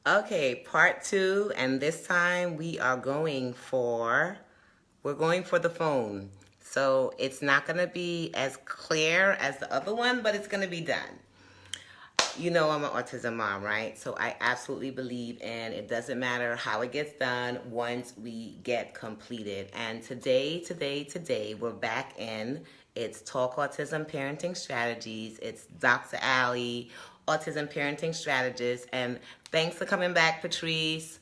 Okay, part two, and this time we're going for the phone. So it's not gonna be as clear as the other one, but it's gonna be done. You know I'm an autism mom, right? So I absolutely believe in it doesn't matter how it gets done once we get completed. And today, we're back in. It's Talk Autism Parenting Strategies. It's Dr. Allie, Autism Parenting Strategist. And thanks for coming back, Patrice.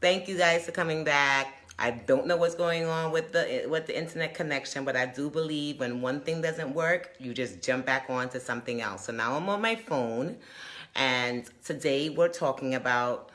Thank you guys for coming back. I don't know what's going on with the internet connection, but I do believe when one thing doesn't work, you just jump back on to something else. So now I'm on my phone, and today we're talking about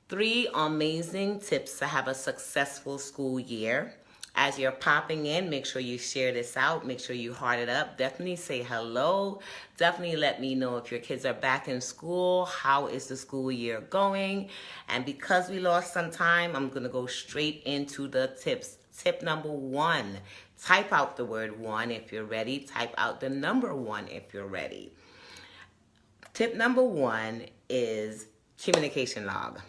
3 amazing tips to have a successful school year. As you're popping in, make sure you share this out. Make sure you heart it up. Definitely say hello. Definitely let me know if your kids are back in school. How is the school year going? And because we lost some time, I'm going to go straight into the tips. Tip number 1, type out the word 1 if you're ready. Type out the number 1 if you're ready. Tip number 1 is communication log.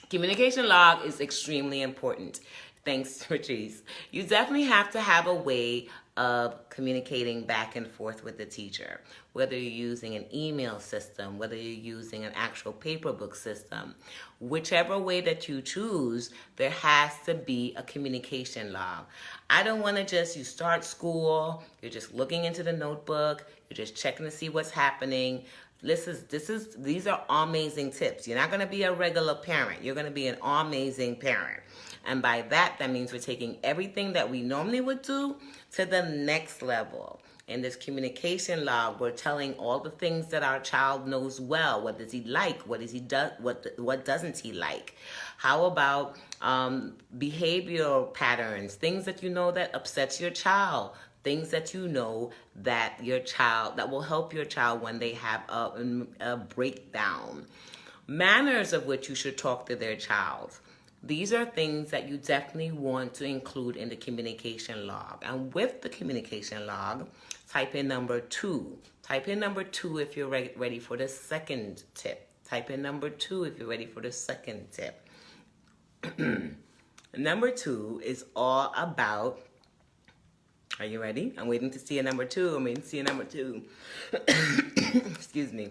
Communication log is extremely important. Thanks, Patrice. You definitely have to have a way of communicating back and forth with the teacher, whether you're using an email system, whether you're using an actual paper book system. Whichever way that you choose, there has to be a communication log. I don't want to you start school, you're just looking into the notebook, you're just checking to see what's happening. These are amazing tips. You're not going to be a regular parent. You're going to be an amazing parent. And by that means we're taking everything that we normally would do to the next level. In this communication log, we're telling all the things that our child knows well. What does he like? What doesn't he like? How about behavioral patterns? Things that you know that upsets your child. Things that you know that that will help your child when they have a breakdown. Manners of which you should talk to their child. These are things that you definitely want to include in the communication log. And with the communication log, type in number 2. Type in number 2 if you're ready for the second tip. Type in number 2 if you're ready for the second tip. Number 2 is all about, are you ready? I'm waiting to see a number 2. I'm waiting to see a number 2. Excuse me.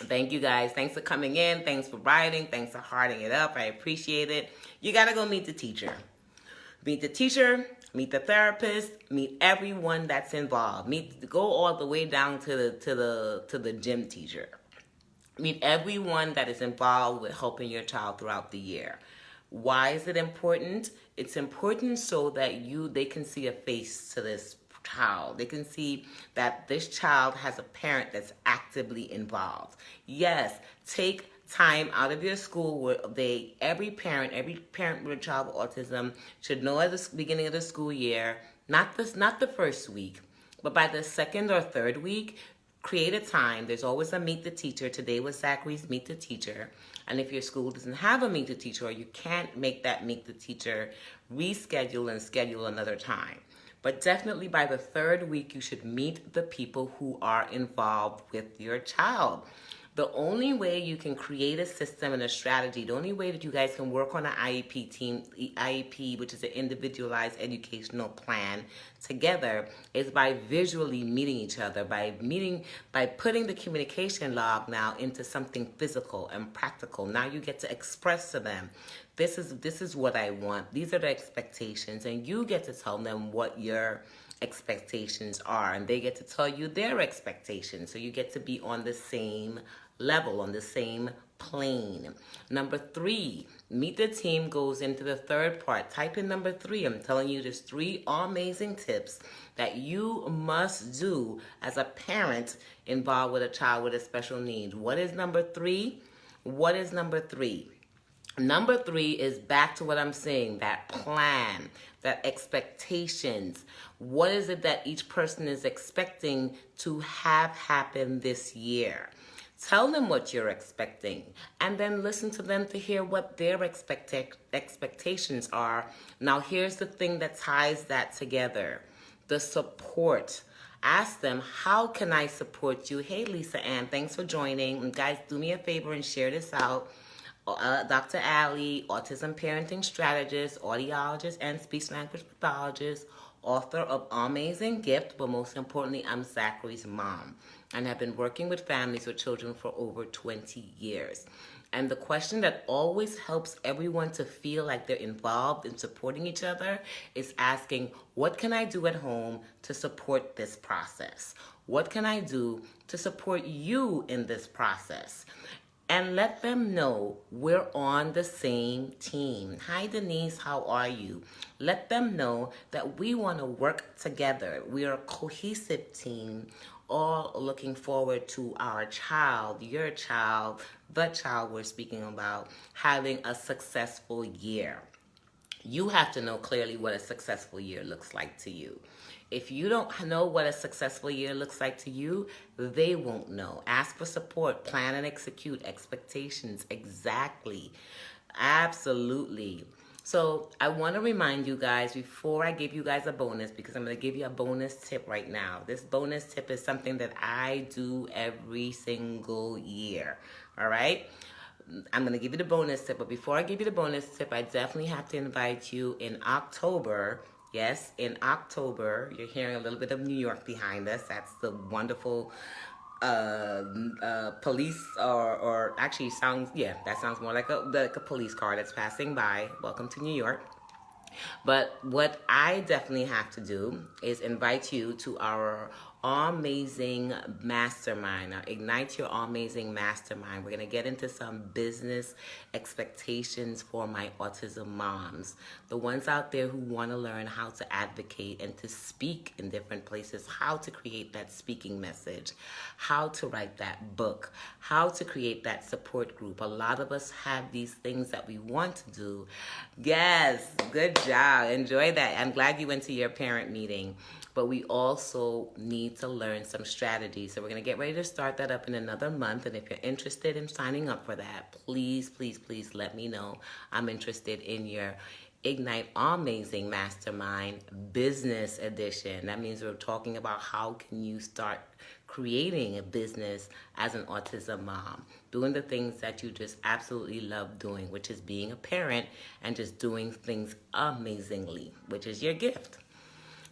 Thank you guys. Thanks for coming in. Thanks for writing. Thanks for hearting it up. I appreciate it. You got to go meet the teacher. Meet the teacher, meet the therapist, meet everyone that's involved. Go all the way down to the gym teacher. Meet everyone that is involved with helping your child throughout the year. Why is it important? It's important so that they can see a face to this child. They can see that this child has a parent that's actively involved. Yes, take time out of your school where every parent with a child with autism should know at the beginning of the school year, not the first week, but by the second or third week, create a time. There's always a meet the teacher. Today was Zachary's meet the teacher. And if your school doesn't have a meet the teacher or you can't make that meet the teacher, reschedule and schedule another time. But definitely by the third week, you should meet the people who are involved with your child. The only way you can create a system and a strategy, the only way that you guys can work on an IEP, which is an individualized educational plan together, is by visually meeting each other, by putting the communication log now into something physical and practical. Now you get to express to them, this is what I want. These are the expectations, and you get to tell them what your expectations are, and they get to tell you their expectations. So you get to be on the same level, on the same plane. Number 3, meet the team goes into the third part. Type in number 3. I'm telling you, there's 3 amazing tips that you must do as a parent involved with a child with a special need. What is number 3? What is number 3? Number 3 is back to what I'm saying, that plan, that expectations. What is it that each person is expecting to have happen this year? Tell them what you're expecting, and then listen to them to hear what their expectations are. Now, here's the thing that ties that together, the support. Ask them, how can I support you? Hey, Lisa Ann, thanks for joining. And guys, do me a favor and share this out. Dr. Allie, Autism Parenting Strategist, audiologist, and speech language pathologist, author of Amazing Gift, but most importantly, I'm Zachary's mom, and have been working with families with children for over 20 years. And the question that always helps everyone to feel like they're involved in supporting each other is asking, what can I do at home to support this process? What can I do to support you in this process? And let them know we're on the same team. Hi, Denise, how are you? Let them know that we want to work together. We are a cohesive team, all looking forward to our child, your child, the child we're speaking about, having a successful year. You have to know clearly what a successful year looks like to you. If you don't know what a successful year looks like to you, they won't know. Ask for support, plan and execute expectations. Exactly. Absolutely. So I want to remind you guys before I give you guys a bonus, because I'm going to give you a bonus tip right now. This bonus tip is something that I do every single year. All right? I'm going to give you the bonus tip, but before I give you the bonus tip, I definitely have to invite you in October. Yes, in October, you're hearing a little bit of New York behind us. That's the wonderful police, or actually sounds, yeah, that sounds more like a police car that's passing by. Welcome to New York. But what I definitely have to do is invite you to our amazing mastermind, our Ignite Your Amazing Mastermind. We're going to get into some business expectations for my autism moms, the ones out there who want to learn how to advocate and to speak in different places, how to create that speaking message, how to write that book, how to create that support group. A lot of us have these things that we want to do. Yes, good job. Enjoy that. I'm glad you went to your parent meeting. But we also need to learn some strategies. So we're going to get ready to start that up in another month. And if you're interested in signing up for that, please, please, please let me know. I'm interested in your Ignite Amazing Mastermind Business Edition. That means we're talking about how can you start creating a business as an autism mom, doing the things that you just absolutely love doing, which is being a parent and just doing things amazingly, which is your gift.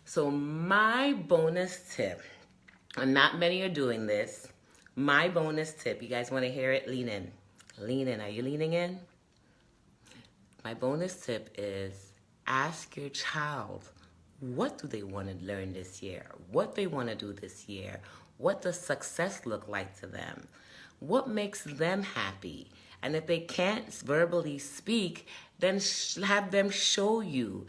So my bonus tip, and not many are doing this, my bonus tip, you guys want to hear it? Lean in. Lean in. Are you leaning in? My bonus tip is ask your child, what do they want to learn this year? What they want to do this year? What does success look like to them? What makes them happy? And if they can't verbally speak, then have them show you.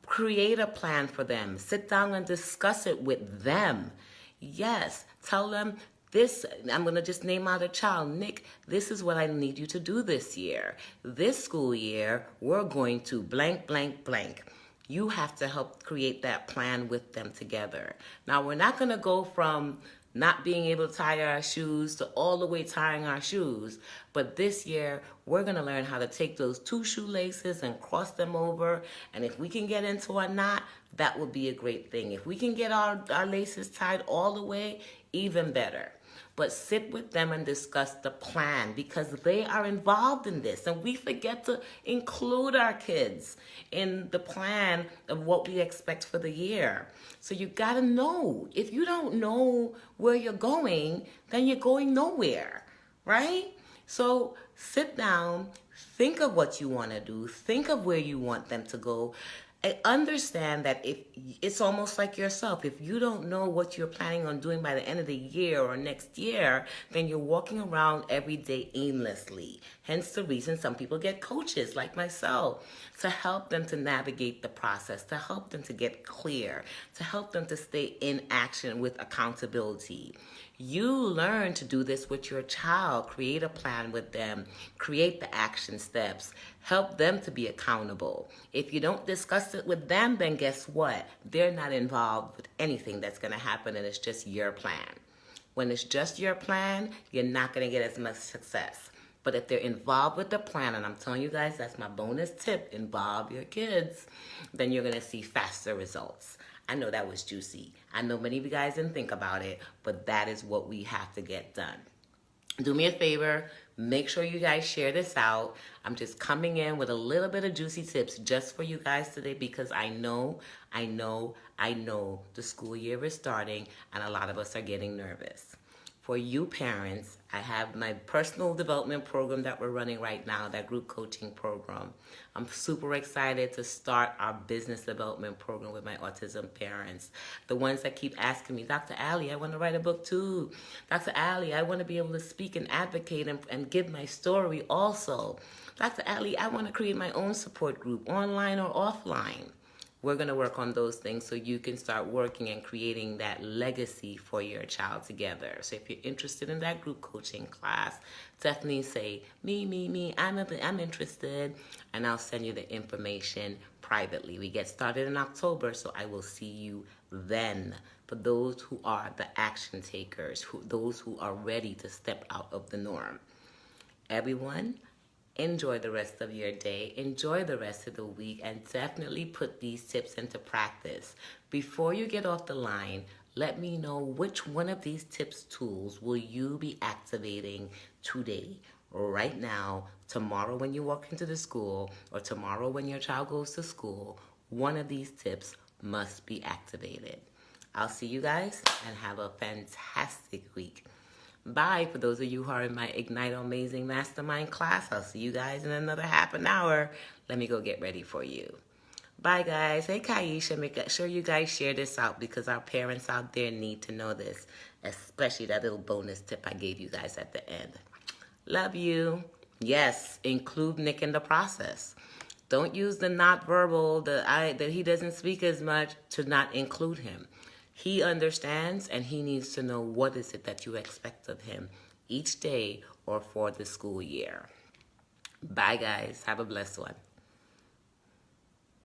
Create a plan for them. Sit down and discuss it with them. Yes, tell them this, I'm going to just name out a child. Nick, this is what I need you to do this year. This school year, we're going to blank, blank, blank. You have to help create that plan with them together. Now, we're not going to go from not being able to tie our shoes to all the way tying our shoes. But this year, we're going to learn how to take those two shoelaces and cross them over. And if we can get into a knot, that would be a great thing. If we can get our laces tied all the way, even better. But sit with them and discuss the plan because they are involved in this. And we forget to include our kids in the plan of what we expect for the year. So you got to know. If you don't know where you're going, then you're going nowhere, right? So sit down, think of what you want to do, think of where you want them to go. I understand that if it's almost like yourself, if you don't know what you're planning on doing by the end of the year or next year, then you're walking around every day aimlessly. Hence the reason some people get coaches like myself to help them to navigate the process, to help them to get clear, to help them to stay in action with accountability. You learn to do this with your child. Create a plan with them. Create the action steps. Help them to be accountable. If you don't discuss it with them, then guess what? They're not involved with anything that's going to happen, and it's just your plan. When it's just your plan, you're not going to get as much success. But if they're involved with the plan, and I'm telling you guys, that's my bonus tip, involve your kids, then you're going to see faster results. I know that was juicy. I know many of you guys didn't think about it, but that is what we have to get done. Do me a favor, Make sure you guys share this out. I'm just coming in with a little bit of juicy tips just for you guys today because I know the school year is starting and a lot of us are getting nervous. For you parents, I have my personal development program that we're running right now, that group coaching program. I'm super excited to start our business development program with my autism parents. The ones that keep asking me, Dr. Allie, I want to write a book too. Dr. Allie, I want to be able to speak and advocate and give my story also. Dr. Allie, I want to create my own support group, online or offline. We're going to work on those things so you can start working and creating that legacy for your child together. So if you're interested in that group coaching class, definitely say, me, I'm interested, and I'll send you the information privately. We get started in October, so I will see you then. For those who are the action takers, those who are ready to step out of the norm. Everyone, enjoy the rest of your day, enjoy the rest of the week, and definitely put these tips into practice. Before you get off the line, let me know which one of these tips tools will you be activating today, right now, tomorrow when you walk into the school, or tomorrow when your child goes to school. One of these tips must be activated. I'll see you guys and have a fantastic week. Bye. For those of you who are in my Ignite Amazing Mastermind class, I'll see you guys in another half an hour. Let me go get ready for you. Bye, guys. Hey, Kaisha, make sure you guys share this out because our parents out there need to know this, especially that little bonus tip I gave you guys at the end. Love you. Yes, include Nick in the process. Don't use the not verbal, that he doesn't speak as much, to not include him. He understands and he needs to know what is it that you expect of him each day or for the school year. Bye, guys. Have a blessed one.